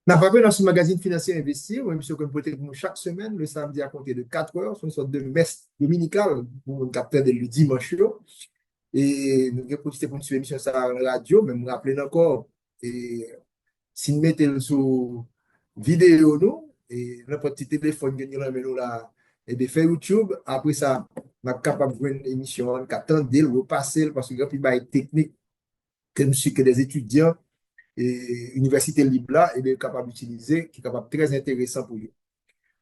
N'a pas dans ce magazine financier investir, moi, monsieur, qu'on peut nous chaque semaine, le samedi à compter de 4 heures, sur une sorte de messe dominicale pour le capteur de le dimanche. Et nous avons profité pour une émission sur la radio, mais me rappeler encore, et si nous mettons sur vidéo, nous, et n'importe petit téléphone que nous avons là, et de faire YouTube, après ça, on est capable de voir une émission, on attendre de repasser, parce que il y a plus de technique que nous, que des étudiants, et université libre là, et bien capable d'utiliser, qui est capable très intéressant pour eux.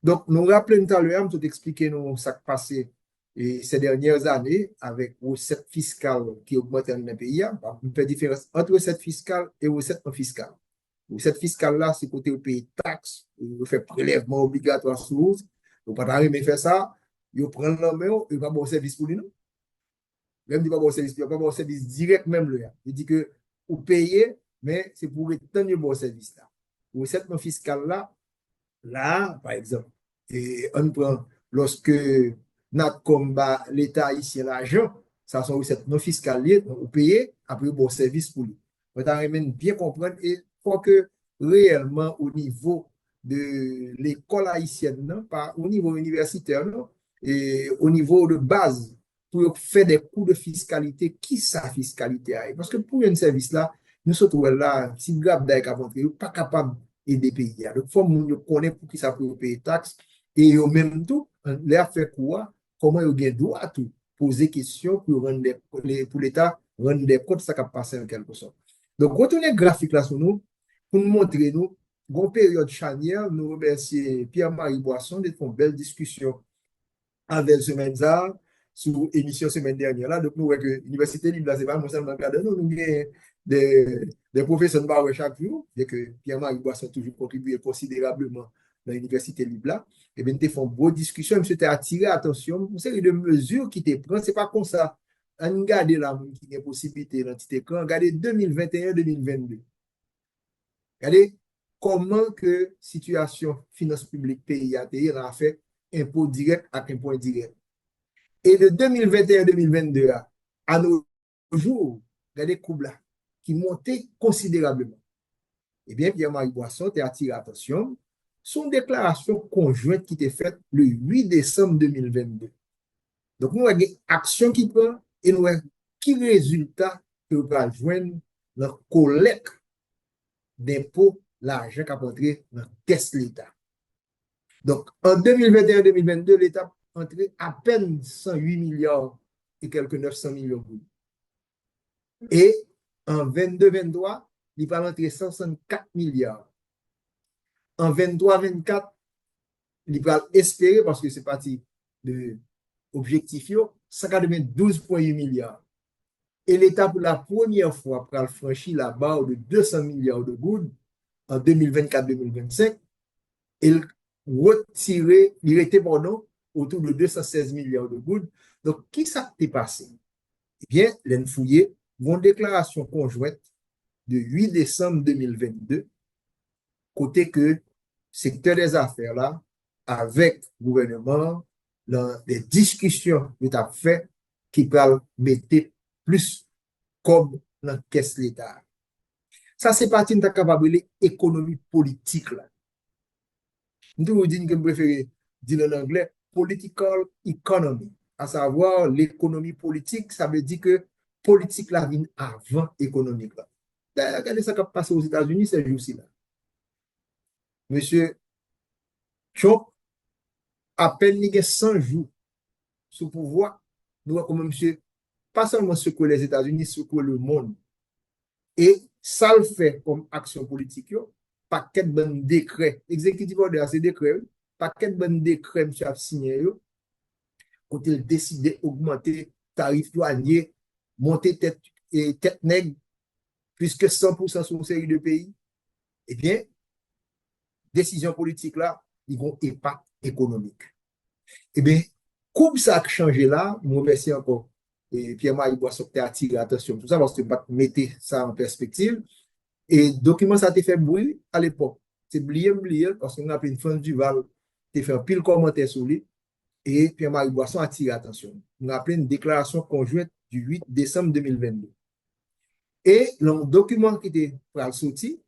Donc, nous rappelons tout à l'heure, tout expliquer nous ce qui passé et ces dernières années avec recettes fiscales qui augmentent dans le pays. On fait différence entre recettes fiscales et recettes non fiscales. Recettes fiscales là, c'est côté au pays taxes, on fait prélèvement obligatoire sur vous. Donc, pas arriver faire ça, ils prennent la main, ils vont avoir service pour nous. Même dit pas bon service, pas bon service direct même là. Il dit que vous payez, mais c'est pour étendre le bon service là. Recette non fiscale là, par exemple, et on prend lorsque notre combat l'État haïtien l'argent, ça sont recettes non fiscales liées, vous payez après bon service pour lui. On va bien comprendre et faut que réellement au niveau de l'école haïtienne, non, pas au niveau universitaire, non, et au niveau de base, pour faire des cours de fiscalité, qui sa fiscalité a? Parce que pour un service là, nous sommes là, si grave d'ailleurs, pas capable aider pays. Donc, il faut que nous connaissions pour qui ça peut payer taxes et au même temps, leur faire quoi, comment ils ont droit à tout, poser questions pour rendre pour l'État rendre des comptes, ça qui a passé en quelque sorte. Donc, retournez graphique là sur nous, pour nous montrer nous, une période charnière, nous remercions Pierre-Marie Boisson de une belle discussion avec ce Menza sur l'émission semaine dernière. Là, donc, nous voyons que l'Université libre, c'est pas seulement le cadre, nous avons des professeurs de barre chaque jour, et que Pierre-Marie Boisson a toujours contribué considérablement dans l'Université libre là. Et bien, nous avons une bonne discussion, monsieur t'a attiré attention, une série de mesures qui te prennent, c'est pas comme ça. On regarde là, qui a possibilité dans petit écran, regardez 2021-2022. Regardez comment que situation finance publique pays a fait impôt direct à impôt indirect. Et de 2021-2022 à nos jours, regardez couple là, qui montait considérablement. Eh bien, Pierre-Marie Boisson t'a attiré l'attention sur une déclaration conjointe qui était faite le 8 décembre 2022. Donc, nous avons des actions qui prennent et nous avons qui résultat que nous allons joindre dans la collecte d'impôts, l'argent qui a entré dans la caisse de l'État. Donc, en 2021-2022, l'État a entré à peine 108 milliards et quelques 900 millions de. Et en 22-23, il va entrer 164 milliards. En 23-24, il va espérer, parce que c'est parti de objectif, 192,8 milliards. Et l'État, pour la première fois, va franchir la barre de 200 milliards de gouttes en 2024-2025. Il retiré, il était pardon, autour de 216 milliards de gouttes. Donc, qui ça t'est passé? Eh bien, l'Enfouillé, une déclaration conjointe de 8 décembre 2022, côté que secteur des affaires là, avec le gouvernement, dans des discussions que tu as fait, qui peuvent mettre plus comme dans la caisse de l'État. Ça, c'est parti de ta capable économie politique là. Nous disons que je préfère dire en anglais political economy, à savoir l'économie politique, ça veut dire que politique la vient avant économique. Regardez ça qui passe aux États-Unis ces jours-ci là. Monsieur Trump, à peine il y a 100 jours sous pouvoir, nous voyons comme monsieur, pas seulement secouer les États-Unis, secouer le monde. Et ça le fait comme action politique, paquet de bon décret, exécutif order, c'est décret, paquet de bon décret, monsieur a signé, quand il décide d'augmenter tarifs douaniers, monter tête nègre, plus que 100% sur une série de pays, eh bien, décision politique là, ils vont impact économique. Eh bien, comme ça a changé là, je remercie encore Pierre-Marie Boisson qui a attiré l'attention tout ça, parce que je mettre ça en perspective. Et document ça a été fait bruit à l'époque. C'est oublié, parce qu'on a appelé une France Duval, qui a fait un pile commentaire sur lui, et Pierre-Marie Boisson a attiré l'attention. On a appelé une déclaration conjointe du 8 décembre 2022. Et le document qui était sorti,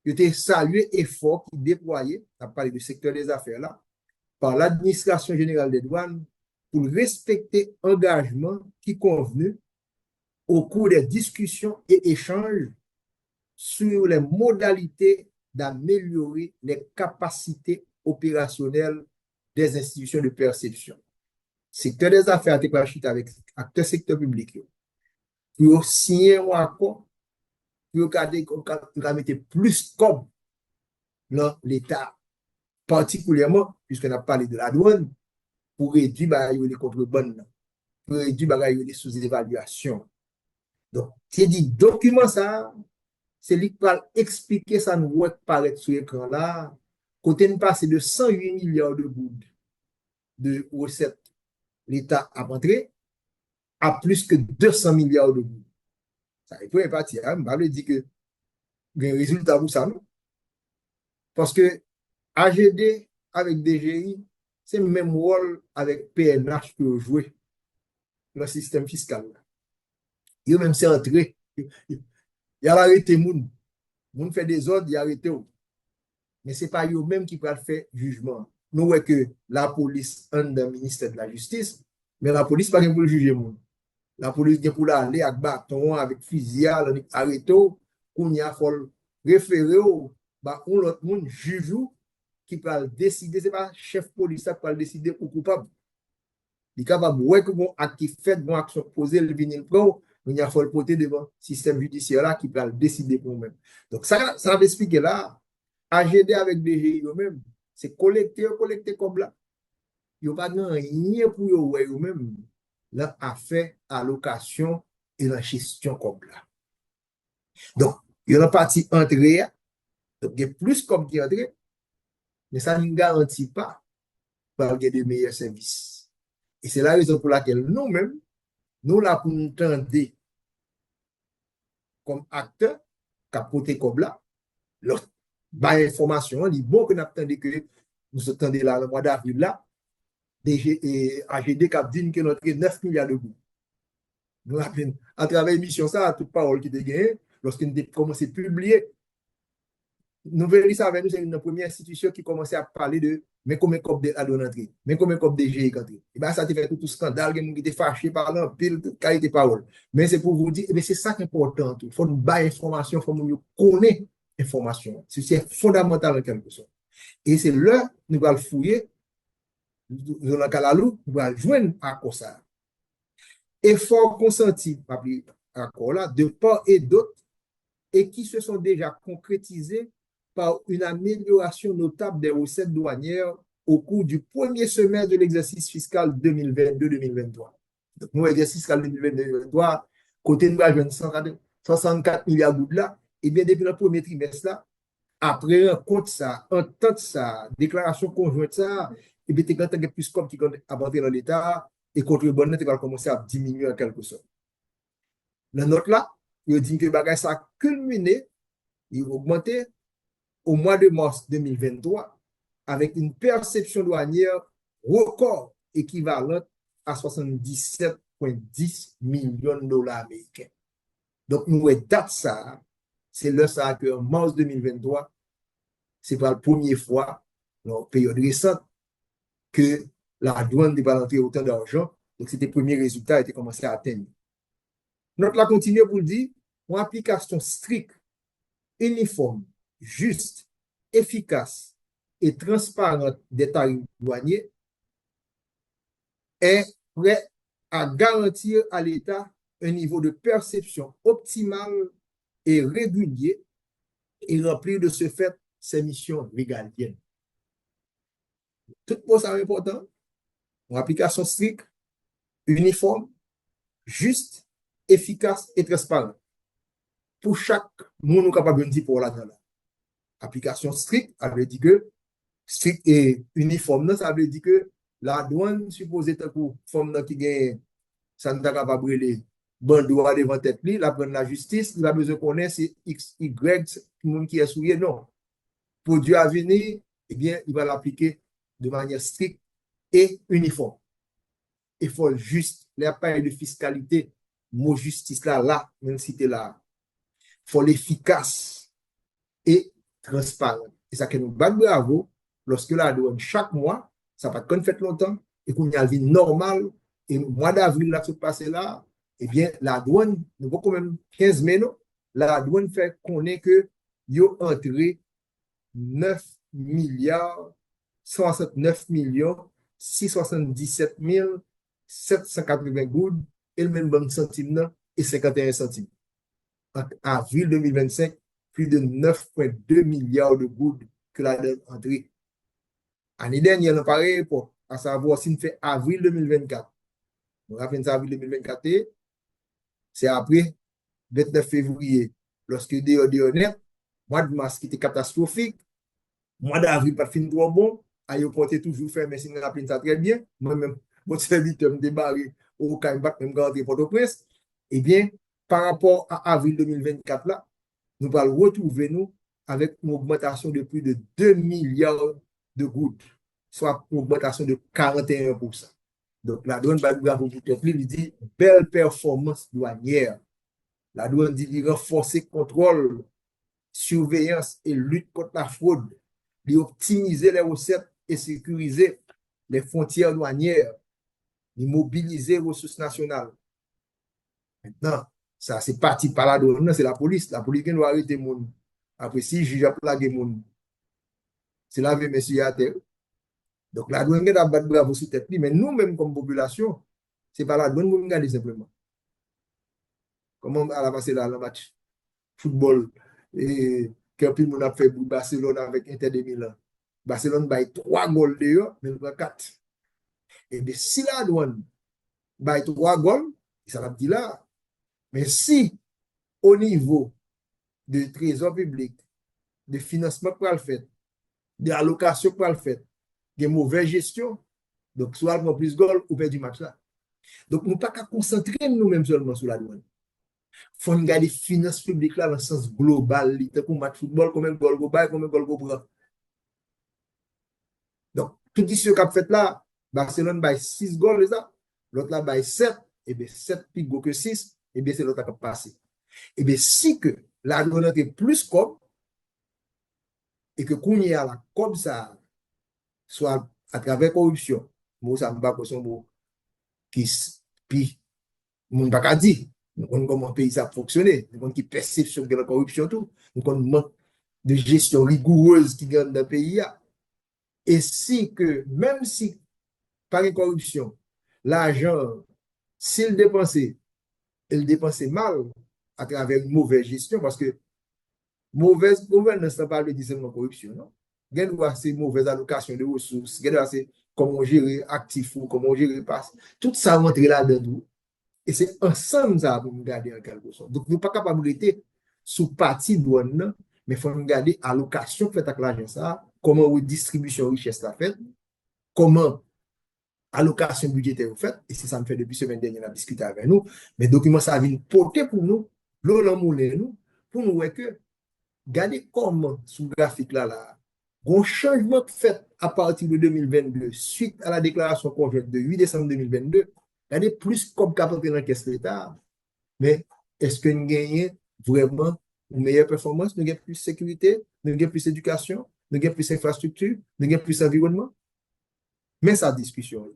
il était salué effort qui déployé, à parler du secteur des affaires là, par l'administration générale des douanes pour respecter engagement qui convenu au cours des discussions et échanges sur les modalités d'améliorer les capacités opérationnelles des institutions de perception. Secteur des affaires a été parachute avec acteurs secteur public pour signer un accord pour mettre plus comme dans l'État, particulièrement puisqu'on a parlé de la douane, pour réduire les contrebandes, pour réduire les sous-évaluations. Donc, c'est dit document ça, c'est lui qui va expliquer ça nous va paraître sur l'écran là, côté nous passe de 108 milliards de gouttes de recettes l'État a rentré à plus que 200 milliards de gouttes. Ça est pour partir, hein, je vais dire que le résultat pour ça, non? Parce que AGD avec DGI, c'est le même rôle avec PNH pour jouer le système fiscal. Il a même c'est entré. Il a arrêté moun. Moun fait des ordres, il a arrêté. Mais ce n'est pas eux-mêmes qui peuvent faire jugement. Nous voyons que la police est dans le ministère de la Justice, mais la police n'est pas pour le juger. La police est pour aller avec bâton, avec fusil, arrêter, qu'on y a faut référer ou l'autre monde juge qui peut décider, ce n'est pas le chef police qui peut décider ou coupable. Il est capable de voir que bon acte fait, bon action posée, le vinyle pro, il faut le porter devant le système judiciaire là qui peut décider pour nous-mêmes. Donc ça va expliquer là, AGD avec DGI eux-mêmes, c'est collecter comme là. Il n'y a pas rien pour eux-mêmes, leur affaire, allocation et la gestion comme là. Donc, il y a une partie entrée, donc il y a plus comme qui entrée, mais ça ne garantit pas pour avoir de meilleurs services. Et c'est la raison pour laquelle nous-mêmes, nous là pour nous tendre comme acteur, capoter comme là, l'autre, information, on dit bon que nous attendons que nous attendons là le mois d'avril là, AGD qui a dit que notre 9 milliards de gouttes. Nous avons, à travers l'émission, ça, toute parole qui était gagnée, lorsqu'on a commencé à publier, nous verrons ça avec nous, c'est une première institution qui commençait à parler de mais combien de la donne entrée, mais combien de DG entrée. Et bien, ça a fait tout scandale, qui était fâché par l'empile de qualité de parole. Mais c'est pour vous dire, c'est ça qui est important. Il faut nous bailler l'information, il faut nous connaître l'information. C'est fondamental en quelque sorte. Et c'est là, nous allons fouiller, nous allons joindre à ça. Efforts consentis accord là, de part et d'autre, et qui se sont déjà concrétisés par une amélioration notable des recettes douanières au cours du premier semestre de l'exercice fiscal 2022-2023. Donc, nous, l'exercice fiscal 2022-2023, côté nous, avons 64 milliards de gouttes là, et bien depuis le premier trimestre là, après un compte ça, un temps de ça, déclaration conjointe ça, et bien, tu as plus comme qui a abordé dans l'État, et contre le bonnet, va commencer à diminuer en quelque sorte. La note là, il dit que le bagage ça a culminé, il a augmenté au mois de mars 2023 avec une perception douanière record équivalente à 77,10 millions de dollars américains. Donc, nous date ça, c'est le ça que en mars 2023, c'est pas la première fois, dans la période récente, que la douane n'est pas rentrée autant d'argent. Donc, c'était le premier résultat qui a commencé à atteindre. Notre la continue pour dire, une application stricte, uniforme, juste, efficace et transparente des tarifs douaniers est prêt à garantir à l'État un niveau de perception optimal et régulier et remplir de ce fait ses missions régaliennes. Tout pour ça est important. Une application stricte, uniforme, juste, efficace et transparente. Pour chaque monde capable de dire pour là-dedans. Application stricte, ça veut dire que strict et uniforme, ça veut dire que la douane supposée pour forme qui gagne, ça ne va pas brûler. Bon droit devant tête, la prendre la justice, il a besoin de connaître c'est X, Y, tout le monde qui est souillé, non. Pour Dieu à venir, eh bien, il va l'appliquer de manière stricte et uniforme. Il faut juste l'appareil de fiscalité, mot justice là, même si tu es là. Il faut l'efficace et transparente. Et ça que nous battons bravo lorsque la douane, chaque mois, ça va pas fait longtemps, et qu'on y a une vie normale, et mois d'avril, là, qui se passe là, eh bien, la douane, nous avons quand même 15 mai, non? La douane fait qu'on est que, yo entré 9 milliards 69 millions 677 780 gouttes et le même banque centime et 51 centimes. En avril 2025, plus de 9,2 milliards de gouttes que la dette entrée. L'année dernière, on a pareil pour à savoir si on fait avril 2024. On rappelle ça avril 2024, c'est après 29 février, lorsque des honnêtes, mois de mars qui était catastrophique, mois d'avril pas fin trop bon, aéroport toujours fermé, si on rappelle ça très bien, moi-même, mon serviteur me débarré au Caïmbac, même garder Port-au-Prince, eh bien, par rapport à avril 2024 là, nous allons retrouver nous avec une augmentation de plus de 2 milliards de gouttes, soit une augmentation de 41%. Donc, la douane va bravo pour tout il dit belle performance douanière. La douane dit renforcer contrôle, surveillance et lutte contre la fraude, optimiser les recettes et sécuriser les frontières douanières, mobiliser les ressources nationales. Maintenant, ça c'est parti par la douane, c'est la police. La police qui doit arrêter les gens. Après, si le juge a plagué les gens, c'est la vie, monsieur, à terre. Donc, la douane a battu bravo sous tête, mais nous-mêmes, comme population, c'est pas la douane qui nous regarde simplement. Comment elle a passé là, le match football et qu'un monde a fait pour Barcelone avec Inter de Milan. Barcelone baille 3 goals d'ailleurs, mais il 4. Et bien, si la douane baille 3 goals, ça va dire là, mais si au niveau de trésor public, de financement pour le fait, de allocation pour le fait, de mauvaise gestion, donc soit on plus de goals ou perd du match là. Donc, nous ne pouvons pas concentrer nous-mêmes seulement sur la douane. Il faut regarder les finances publiques là dans le sens global, comme match football, combien de goals go bail, combien de goals go prend. Donc, tout ce qu'a fait là, Barcelone baille 6 goals, l'autre là baille 7, et bien 7 plus gros que 6, et bien c'est l'autre qui a passé. Et bien si que la douane est plus comme, et que qu'on y a la comme ça, soit à travers corruption, moi ça me bat pour son mot, qui, puis, mon pas dit, nous connaissons comment le pays ça fonctionne, nous connaissons qui perception de la corruption, tout, nous connaissons manque de gestion rigoureuse qui gagne dans le pays. Et si que, même si par une corruption, l'argent, s'il dépensait, il dépensait mal à travers une mauvaise gestion, parce que mauvaise gouvernance, ça parle de seulement corruption, non? Il y a ces mauvaises allocations de ressources, il y a ces comment gérer actifs ou comment gérer passe. Tout ça rentre là-dedans. Et c'est ensemble ça pour nous garder en quelque sorte. Donc, nous ne sommes pas capables de rester sous partie douane, mais il faut nous garder allocation faite avec l'argent ça, comment redistribution richesse la faite, comment allocation budgétaire faite, et c'est ça me fait depuis semaine dernière, on a discuté avec nous, mais documents ça vient porter pour nous, l'eau dans nous, pour nous voir que, regardez comment, sous graphique là, un changement fait à partir de 2022, suite à la déclaration conjointe de 8 décembre 2022, regardez plus comme capable dans la caisse de l'État, mais est-ce que nous gagnons vraiment une meilleure performance, nous gagnons plus sécurité, nous gagnons plus éducation, nous gagnons plus infrastructure, nous gagnons plus environnement? Mais ça discussion.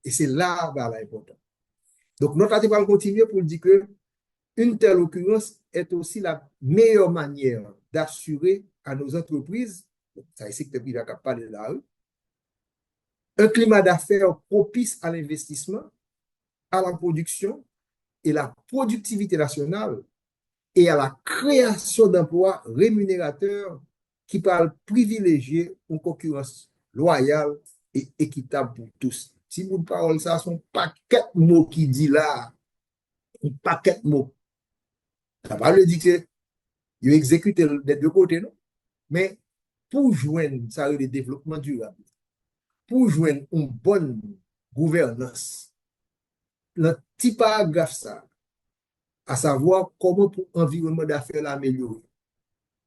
Et c'est là l'important. Donc, notre article va continuer pour dire que une telle occurrence est aussi la meilleure manière d'assurer à nos entreprises, ça ici que tu as parlé là, un climat d'affaires propice à l'investissement, à la production et la productivité nationale et à la création d'emplois rémunérateurs qui parlent privilégier une concurrence loyale et équitable pour tous. Si vous parlez ça, c'est un paquet de mots qui dit là, un paquet de mots. Ça va le dire que il exécute des deux côtés, non? Mais pour joindre ça, le développement durable, pour joindre une bonne gouvernance, le petit paragraphe ça, à savoir comment pour l'environnement d'affaires l'améliorer.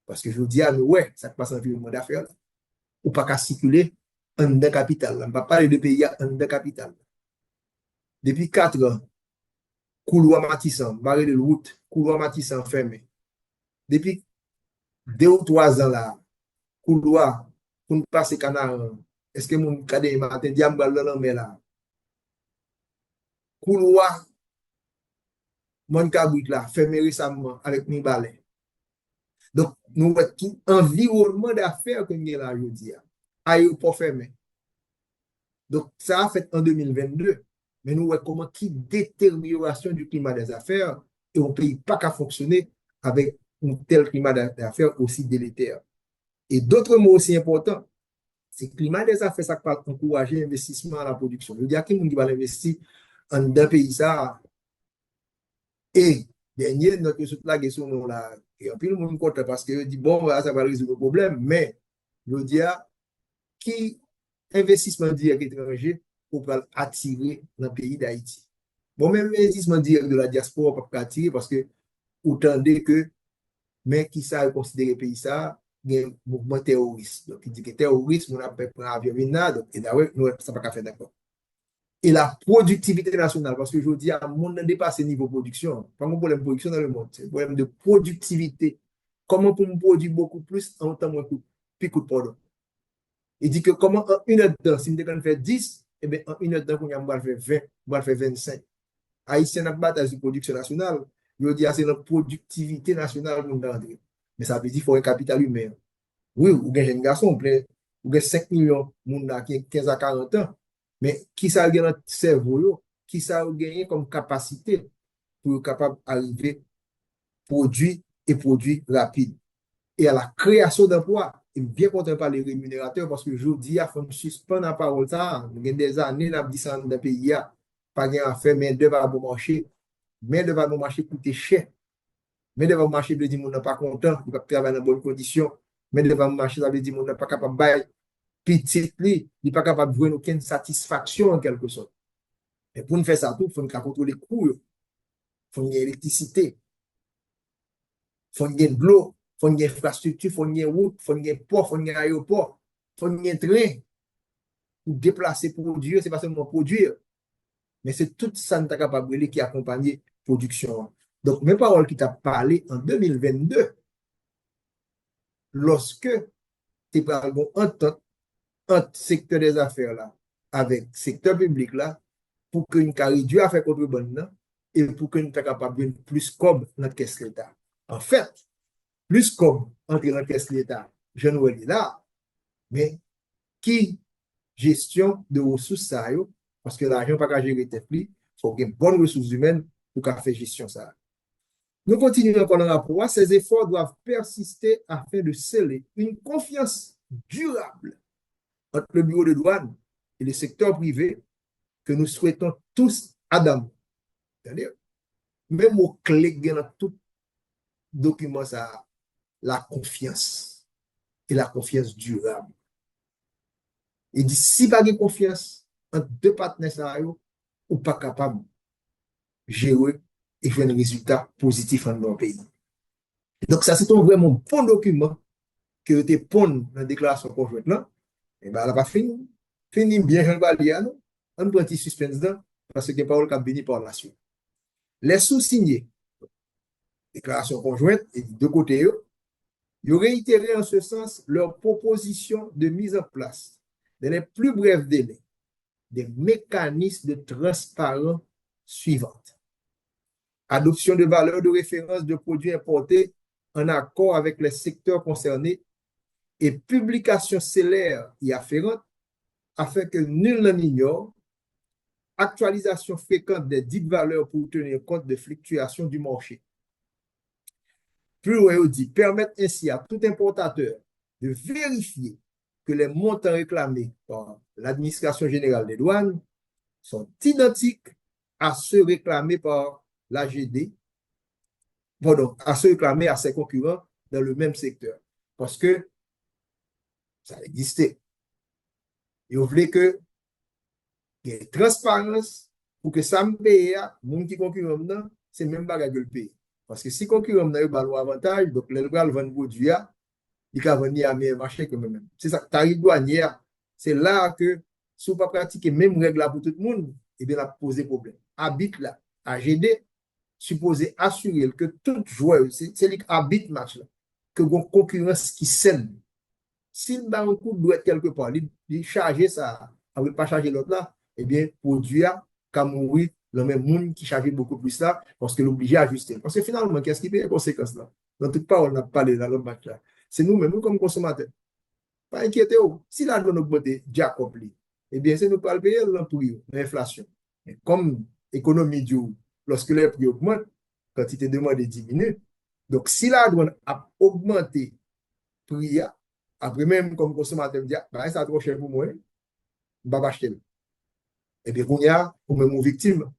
Parce que je dis à nous, ouais, ça passe l'environnement d'affaires là. Ou pas qu'à circuler en dedans capital. On ne va pas parler de pays en dedans capital. Depuis 4 ans, couloir Matissan, barré de route, couloir Matissan fermé. Depuis 2 ou 3 ans là, couloir pour nous passer canard. Est-ce que mon cadet matin diable dans mais là couloir mon cabrit là fermé récemment avec mes balais. Donc nous avons tout environnement d'affaires que nous avons là aujourd'hui. Aéroport fermé. Donc ça a fait en 2022. Mais nous voyons comment qui détérioration du climat des affaires et on ne peut pas qu'à fonctionner avec un tel climat d'affaires aussi délétère. Et d'autres mots aussi importants, c'est que le climat des affaires, ça peut encourager l'investissement à la production. Je veux dire, qui va investir en un pays ça et dernier, notre là, question là, et puis le monde compte parce que dit bon, ça va résoudre le problème, mais je veux dire, qui investissement direct étranger pour attirer dans le pays d'Haïti. Bon, même l'investissement direct de la diaspora pour attirer parce que autant que, mais qui ça considérer le pays ça, il y a un mouvement terroriste. Donc, il dit que terroriste, on a pris un avion, et d'ailleurs, nous, ça ne pas faire d'accord. Et la productivité nationale, parce que je dis, à monde dépasse le niveau de production. Pas un problème de production dans le monde, c'est un problème de productivité. Comment pour me produire beaucoup plus en temps moins coût, puis coût pardon. Il dit que comment en une heure de temps, si je faire 10, eh bien en une heure de temps, on va faire 20, on va faire 25. Haïtien n'a pas de production nationale. Je dis, c'est la productivité nationale qu'on doit entrer. Mais ça veut dire qu'il faut un capital humain. Oui, ou bien un garçon, ou bien 5 millions de monde qui ont 15 à 40 ans. Mais qui ça a gagné dans le cerveau, qui ça a gagné comme capacité pour être capable d'arriver produit et produit rapide. Et à la création d'emplois, et bien content par les rémunérateurs parce que je dis, il faut suspendre la parole ça. Il y a des années, dans le pays, pas de affaire, mais devant bon marché. Mais devant bon marché coûte cher. Mais devant le marché, veut dire qu'on n'est pas content, il va travailler dans de bonnes conditions. Mais devant le marché, ça veut dire qu'on n'est pas capable de bailler petit, il n'est pas capable de voir aucune satisfaction en quelque sorte. Et pour nous faire ça, il faut contrôler les coûts, il faut une électricité, il faut une l'eau, il faut une infrastructure, il faut une route, il faut une port, il faut un aéroport, il faut un train pour déplacer produire, c'est pas seulement produire, mais c'est tout ça que tu es capable de qui accompagne la production. Donc, mes paroles qui t'a parlé en 2022, lorsque tu parles entre secteur des affaires là, avec secteur public là, pour que nous réduise à faire contrebande et pour que nous soyons capables de plus comme notre caisse l'État. En fait, plus comme entre notre caisse l'État, je ne vois là, mais qui gestion de ressources ça, parce que l'argent n'est pas gérer tête il faut qu'il y ait une bonne ressources humaines pour faire gestion ça. Nous continuons encore dans le rapport. Ces efforts doivent persister afin de sceller une confiance durable entre le bureau de douane et le secteur privé que nous souhaitons tous Adam. C'est-à-dire, même au clé dans tout document, ça, la confiance et la confiance durable. Il dit, si pas de confiance entre deux partenaires, ou pas capable de gérer et faire un résultat positif dans notre pays. Donc, ça, c'est un vraiment bon document que tu poses dans la déclaration conjointe là. Et bien, elle n'a pas fini. Fini bien, Jean Baliano. On prend un petit suspense là, parce que les paroles qui béni par la suite. Les sous-signés, déclaration conjointe, et de côté, ils ont réitéré en ce sens leur proposition de mise en place, dans les plus brefs délais, des mécanismes de transparence suivants. Adoption de valeurs de référence de produits importés en accord avec les secteurs concernés et publication célère y afférente afin que nul n'en ignore, actualisation fréquente des dites valeurs pour tenir compte de fluctuations du marché. Plus loin, dit, permettre ainsi à tout importateur de vérifier que les montants réclamés par l'administration générale des douanes sont identiques à ceux réclamés par l'AGD, pardon, à ceux réclamés à ses concurrents dans le même secteur. Parce que ça existait. Et on voulait que il y ait transparence pour que ça me paye, les gens qui concurrent maintenant, c'est même pas que le paye. Parce que si concurrent n'a pas avantage, donc les gens vont produit, ils vont venir à meilleur marché que même. C'est ça, tarif douanier, c'est là que si on ne pas pratiquer même règle pour tout le monde, et bien, ça pose problème. Habite là, AGD, supposé assurer que tout joueur, c'est lui qui habite match là, que une concurrence qui saine. S'il bat un coup doit être quelque part, il charger ça, il pas charger l'autre là, eh bien, produit a mourir le même monde qui charge beaucoup plus là, parce que l'obligé à ajuster. Parce que finalement, qu'est-ce qui paye les conséquences là? Dans toute part, on a parlé dans le match là. C'est nous-mêmes, nous comme consommateurs. Pas inquiétez-vous. Si la donne augmente, Jacob, eh bien, c'est nous pas le payer le prix, l'inflation. Comme l'économie du lorsque les prix augmentent, quantité de demande diminue. Donc, si la douane a augmenté le prix, après même comme consommateur me dit, bah, ça trop cher pour moi, je ne vais pas acheter. Et bien, on y a pour même victime.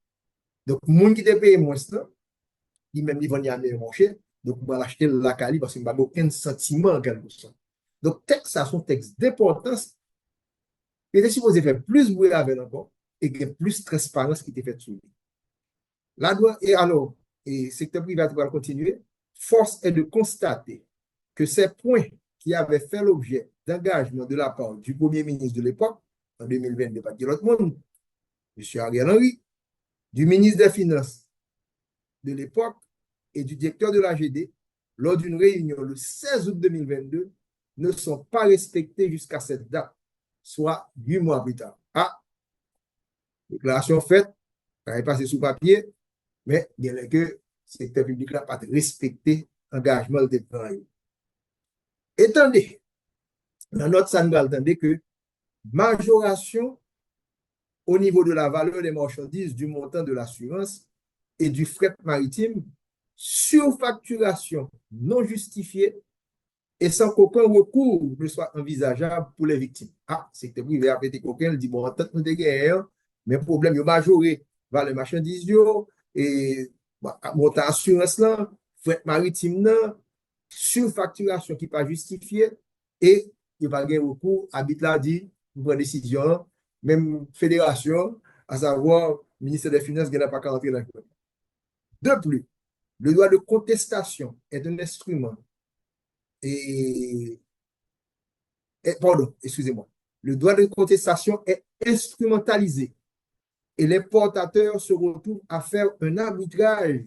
Donc, les gens qui te payé moins, qui même ils vont y aller marché, donc on va l'acheter la Cali parce qu'il n'y a aucun sentiment en quelque sorte. Donc, texte, ça sont textes d'importance qui était supposé faire plus bruit avec encore et qu'il y ait plus de transparence qui était faite sur lui. La douane, et alors, et secteur privé va continuer, force est de constater que ces points qui avaient fait l'objet d'engagement de la part du Premier ministre de l'époque, en 2022, pas de l'autre monde, M. Ariel Henry, du ministre des Finances de l'époque et du directeur de l'AGD, lors d'une réunion le 16 août 2022, ne sont pas respectés jusqu'à cette date, soit 8 mois plus tard. Ah, déclaration faite, ça est passé sous papier, mais il y a que le secteur public n'a pas respecté l'engagement de travail. Étendez, dans notre sangal, attendez que majoration au niveau de la valeur des marchandises, du montant de l'assurance et du fret maritime, surfacturation non justifiée et sans qu'aucun recours ne soit envisageable pour les victimes. Ah, secteur privé a pété coquin, il dit, bon, en tant que nous dégainons, mais problème, il majoré valeur marchandises et montant assurance là, fret maritime là, surfacturation qui n'est pas justifiée et il n'y a pas de recours. Habite là dit, vous prenez décision, même fédération, à savoir, le ministère des Finances, n'a pas qu'à rentrer dans le. De plus, le droit de contestation est un instrument et pardon, excusez-moi. Le droit de contestation est instrumentalisé et les portateurs se retrouvent à faire un arbitrage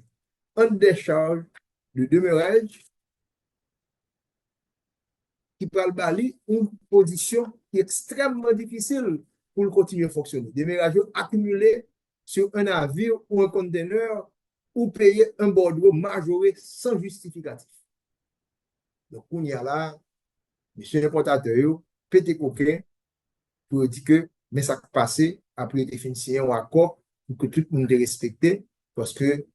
en décharge de demeurage qui peut le bali une position qui est extrêmement difficile pour continuer à fonctionner. Des ménages accumulés sur un navire ou un conteneur ou payer un bordereau majoré sans justificatif. Donc, on y a là, monsieur l'importateur, pété coquin pour dire que, mais ça passé après définir un accord pour que tout le monde est respecté parce que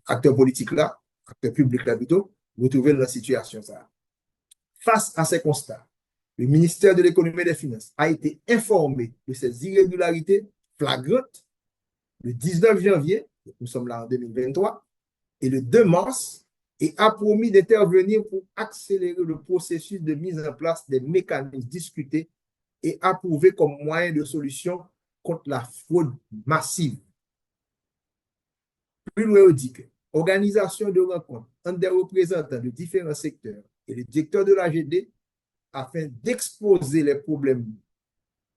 acteur politique là, acteur public là plutôt, vous trouvez dans la situation ça. Face à ces constats, le ministère de l'Économie et des Finances a été informé de ces irrégularités flagrantes le 19 janvier, nous sommes là en 2023, et le 2 mars, et a promis d'intervenir pour accélérer le processus de mise en place des mécanismes discutés et approuvés comme moyen de solution contre la fraude massive. Plus loin, on dit que organisation de rencontres entre des représentants de différents secteurs et le directeur de l'AGD afin d'exposer les problèmes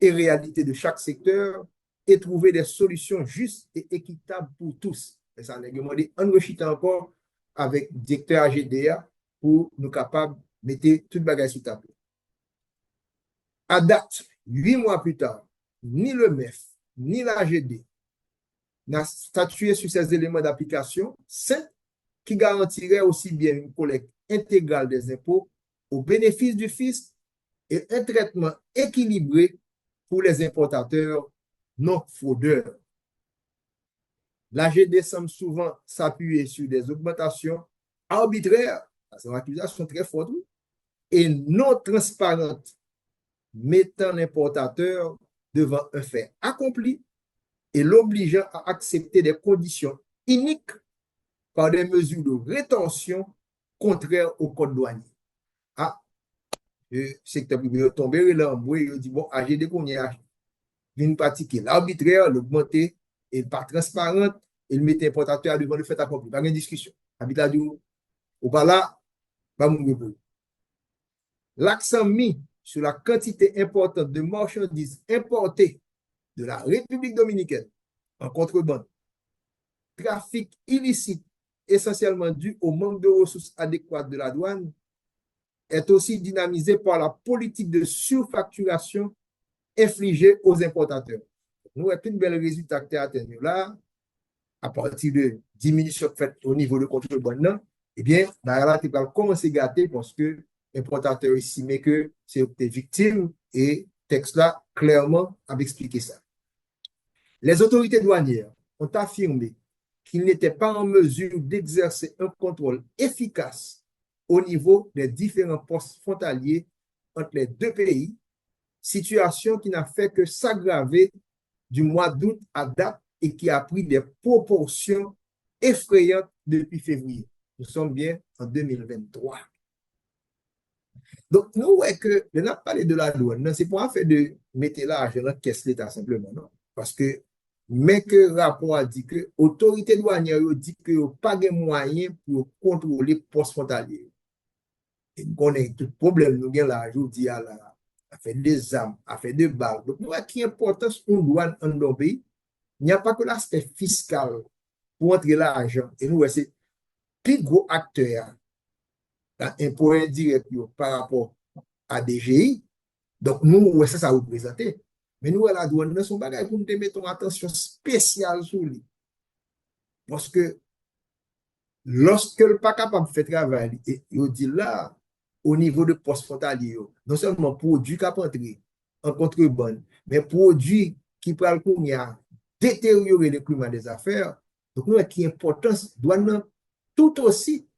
et réalités de chaque secteur et trouver des solutions justes et équitables pour tous. Et ça, on a demandé enrichir encore avec le directeur AGDA pour nous capables de mettre toute bagage sur table. À date, 8 mois plus tard, ni le MEF, ni l'AGD n'a statué sur ces éléments d'application sains qui garantiraient aussi bien une collecte intégrale des impôts au bénéfice du fisc et un traitement équilibré pour les importateurs non fraudeurs. L'AGD semble souvent s'appuyer sur des augmentations arbitraires, c'est une accusation très forte, et non transparentes, mettant l'importateur devant un fait accompli et l'obligeant à accepter des conditions iniques par des mesures de rétention contraires au code douanier. Ah, le secteur privé est tombé là en bois, il dit bon, AGD qu'on y a vient pratiquer l'arbitraire, l'augmenter, et pas transparente, et le mettre importateur devant le fait accompli. Pas de discussion. Habitat du ou pas là, pas mon groupe. L'accent mis sur la quantité importante de marchandises importées de la République dominicaine en contrebande, trafic illicite essentiellement dû au manque de ressources adéquates de la douane est aussi dynamisée par la politique de surfacturation infligée aux importateurs. Nous avons une belle résultat qui a atteint là, à partir de diminution faite au niveau de contrebande, eh bien, là, tu vas commencer à gâter parce que l'importateur estimait que c'était victime et texte là, clairement, a expliqué ça. Les autorités douanières ont affirmé qu'ils n'étaient pas en mesure d'exercer un contrôle efficace au niveau des différents postes frontaliers entre les deux pays, situation qui n'a fait que s'aggraver du mois d'août à date et qui a pris des proportions effrayantes depuis février. Nous sommes bien en 2023. Donc, nous, ouais, que, on a parlé de la douane, c'est pour faire de mettre l'argent dans la caisse l'État simplement, non? Parce que, mais que le rapport a dit que l'autorité douanière dit que n'y a pas de moyens pour contrôler les postes frontaliers. Et nous connaissons tout problème, nous avons là, je vous dis, à faire des armes, à faire des balles. Donc, nous avons qui importance une douane en nos pays. Il n'y a pas que l'aspect fiscal pour entrer l'argent. Et nous, c'est plus gros acteur impôt indirect par rapport à DGI. Donc, nous, ça représente. Mais nous, à la douane, nous sommes bagages pour nous mettre attention spéciale sur lui. Parce que lorsque le pas capable de faire travail, et il dit là, au niveau de poste frontalier, non seulement produit qui entrer en contrebande, mais produit qui prend le coup, détériorer le climat des affaires. Donc, nous, qui importance, douane tout aussi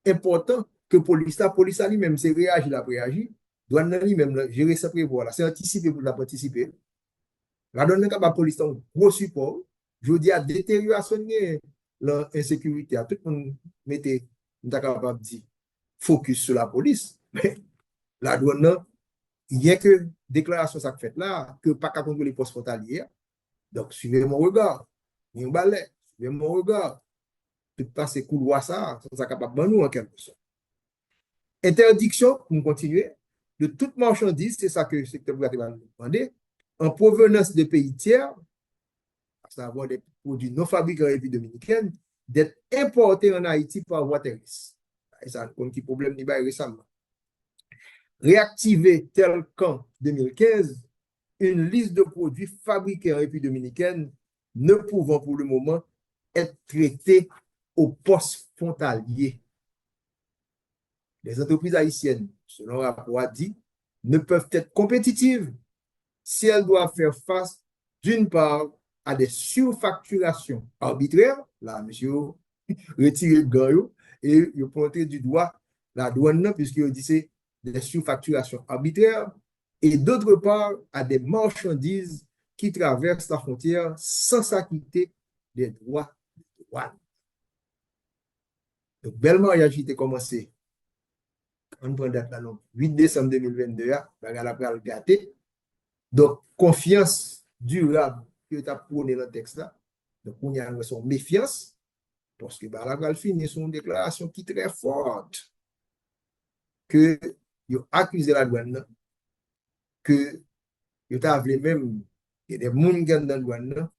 important que police. La police, lui-même, c'est réagir, la réagir. Douane, lui-même, gérer sa prévoir, c'est anticiper pour la participer. La douane, la police, un gros support. Je dis à détérioration de l'insécurité. Tout le monde mettait, capable de dire, focus sur la police. Mais la douane, il n'y a que déclaration ça fait là, que pas qu'à contrôler les postes frontaliers. Donc, suivez mon regard. Suivez mon regard. Tout passer couloir ça, ça capable de nous en quelque sorte. Interdiction, pour continuer, de toute marchandise, c'est ça que le secteur privé va nous demander, en provenance de pays tiers, à savoir des produits non fabriqués en République dominicaine, d'être importés en Haïti par voie terrestre. Et ça, un petit problème récemment. Réactiver tel qu'en 2015, une liste de produits fabriqués en République dominicaine ne pouvant pour le moment être traités au poste frontalier. Les entreprises haïtiennes, selon le rapport a dit, ne peuvent être compétitives si elles doivent faire face, d'une part, à des surfacturations arbitraires, là, monsieur, retirez le gant, et il pointé du doigt la douane, puisqu'il dit c'est des surfacturations arbitraires, et d'autre part, à des marchandises qui traversent la frontière sans s'acquitter des droits de douane. Donc, bel mariage qui était commencé, on prend date là, 8 décembre 2022, la pral gâté. Donc, confiance durable que tu as prôné dans le texte là. Donc, on y a son méfiance, parce que la pral finit son déclaration qui est très forte, que il a accusé la douane, que il a même, il y a des gens qui dans la douane,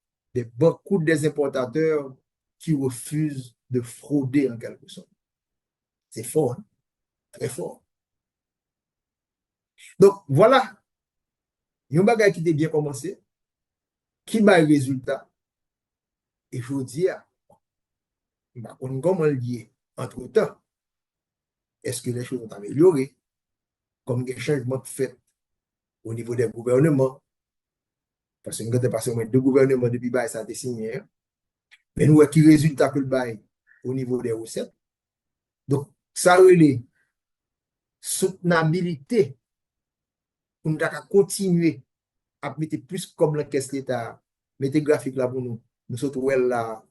beaucoup des importateurs qui refusent de frauder en quelque sorte. C'est fort, hein? Très fort. Donc, voilà, il y a un bagage qui était bien commencé, qui m'a eu résultat, et je vous dis, comment lier entre-temps, est-ce que les choses ont amélioré, comme des changements faits au niveau des gouvernements, parce que nous avons passé au moins deux gouvernements depuis que ça a été signé, mais nous avons qui résultat que le bail au niveau des recettes. Donc, ça relève soutenabilité pour nous continuer à mettre plus comme la caisse l'État, mettre graphique là pour nous. Nous sommes là,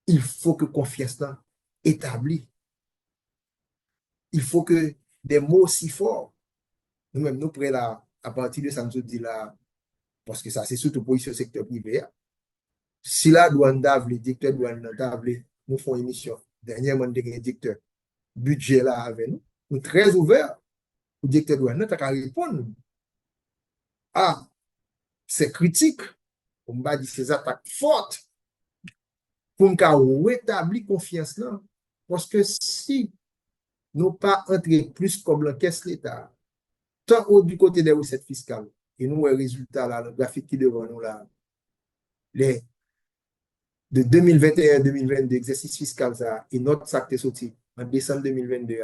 il faut que confiance là établie. Il faut que des mots si forts, nous-mêmes, nous prêts là, à partir de ça, nous dit là, parce que ça, c'est surtout pour le secteur privé. Si la douane d'Avle, le directeur douane d'Avle, nous font une émission, dernièrement, le directeur budget là avec nous, nous très ouverts, le directeur douane, tu as qu'à répondre. Ah, c'est critique, on va dire ces attaques fortes, pour nous rétablir confiance là. Parce que si nous pas entrer plus comme l'encaisse l'État, tant du côté des recettes fiscales. Et nous, le résultat, là, le graphique qui est devant nous, là, les, de 2021 à 2022, exercice fiscal, ça, et notre sac est sorti en décembre 2022,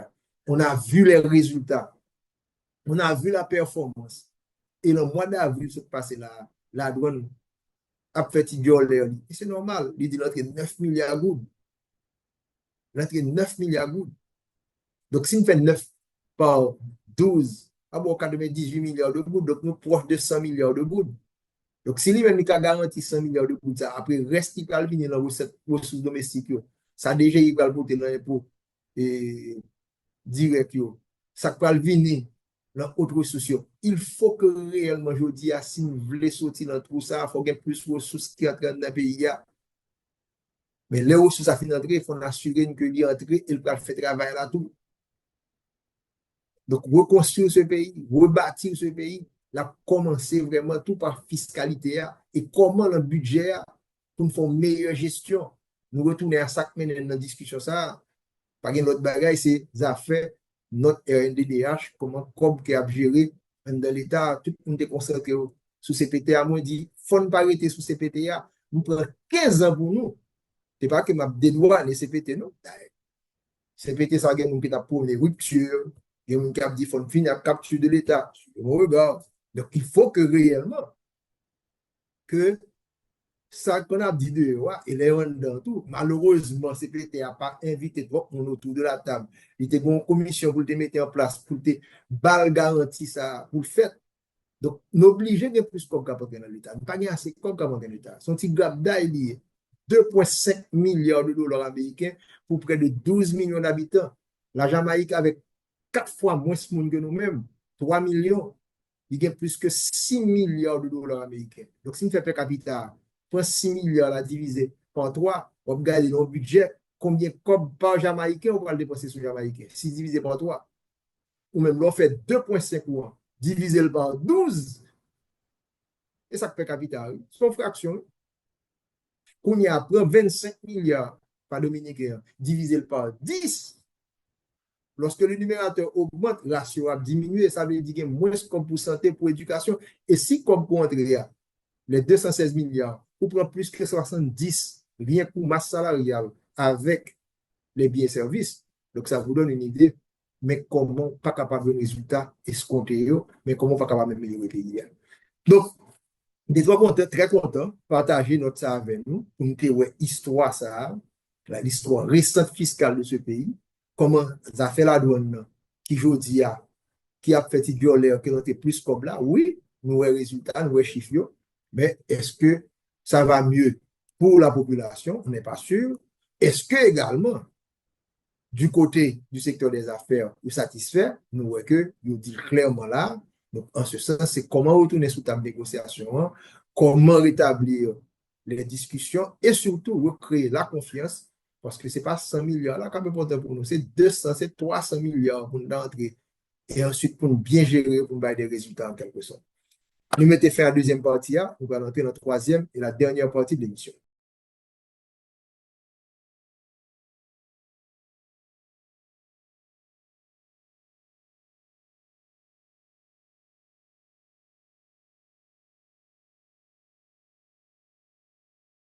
on a vu les résultats, on a vu la performance. Et le mois d'avril, se passe là, la douane a fait idiot. Et c'est normal, il dit notre 9 milliards de gouttes. Notre 9 milliards de gouttes. Donc, si on fait 9 par 12, à bon, 98 milliards de gouttes, donc nous proche de 100 milliards de gouttes. Donc, si lui-même il a garanti 100 milliards de gouttes, ça, après, reste qui va venir dans les ressources domestiques, ça déjà, il va le porter dans l'impôt direct. Ça va venir dans autres ressources. Il faut que réellement, je dis, si nous voulons sortir dans tout ça, il faut qu'il y ait plus de ressources qui entrent dans le pays. Mais les ressources à finir entrer, il faut assurer que l'y entre et le faire travail là tout. Donc, reconstruire ce pays, rebâtir ce pays, là, commencer vraiment tout par fiscalité et comment le budget pour nous faire une meilleure gestion. Nous retourner à ça dans la discussion, ça, par exemple, l'autre bagaille, c'est affaires, notre RNDDH, comment comme qui a géré dans l'État, tout le monde est concentré sur CPTA. Moi, dit, il faut ne pas arrêter sur CPTA. Nous prenons 15 ans pour nous. Ce n'est pas que je dédouane CPT, non. CPT, ça a été pour les ruptures. Il y a un qui a dit qu'il faut finir la capture de l'État. Donc, il faut que réellement, que ça qu'on a dit de et les dans tout. Malheureusement, CPT n'a pas invité tout le monde autour de la table. Il y a une commission pour te mettre en place, pour te bal garantie ça, pour le faire. Donc, nous obligés de plus comme capable dans l'État. Nous pas assez comme capable dans l'État. Son petit grab d'ail 2,5 milliards de dollars américains pour près de 12 millions d'habitants. La Jamaïque avec 4 fois moins de monde que nous-mêmes, 3 millions, il y a plus que 6 milliards de dollars américains. Donc, si on fait per capita, 6 milliards à diviser par 3, on va regarder nos budget, combien comme par Jamaïcain, on va le dépenser sur Jamaïcain. Si divisé par 3, ou même l'on fait 2,5 mois, divisé par 12, et ça fait capital. C'est une fraction. Qu'on y a 25 milliards par dominicain, divisé par 10. Lorsque le numérateur augmente, la ratio a diminué, ça veut dire qu'il y a moins comme pour santé, pour éducation. Et si, comme pour entrer, les 216 milliards, ou prend plus que 70, rien pour masse salariale avec les biens et services. Donc, ça vous donne une idée, mais comment pas capable de résultat escompté, mais comment pas capable de améliorer le pays. Donc, des trois contents, très contents, partager notre ça avec nous, pour nous dire l'histoire ça, l'histoire récente fiscale de ce pays, comment ça fait la douane qui aujourd'hui qui a fait violaire que notre plus comme là, oui, nous avons résultats, nous avons chiffres, mais est-ce que ça va mieux pour la population? On n'est pas sûr. Est-ce que également, du côté du secteur des affaires, vous satisfait? Nous voyons que, nous dit clairement là, donc en ce sens, c'est comment retourner sous table de négociation, comment rétablir les discussions et surtout recréer la confiance, parce que ce n'est pas 100 milliards là qui est important pour nous, c'est 200, c'est 300 milliards pour nous entrer et ensuite pour nous bien gérer, pour nous avoir des résultats en quelque sorte. Nous mettons fin à la deuxième partie, nous allons entrer dans la troisième et la dernière partie de l'émission.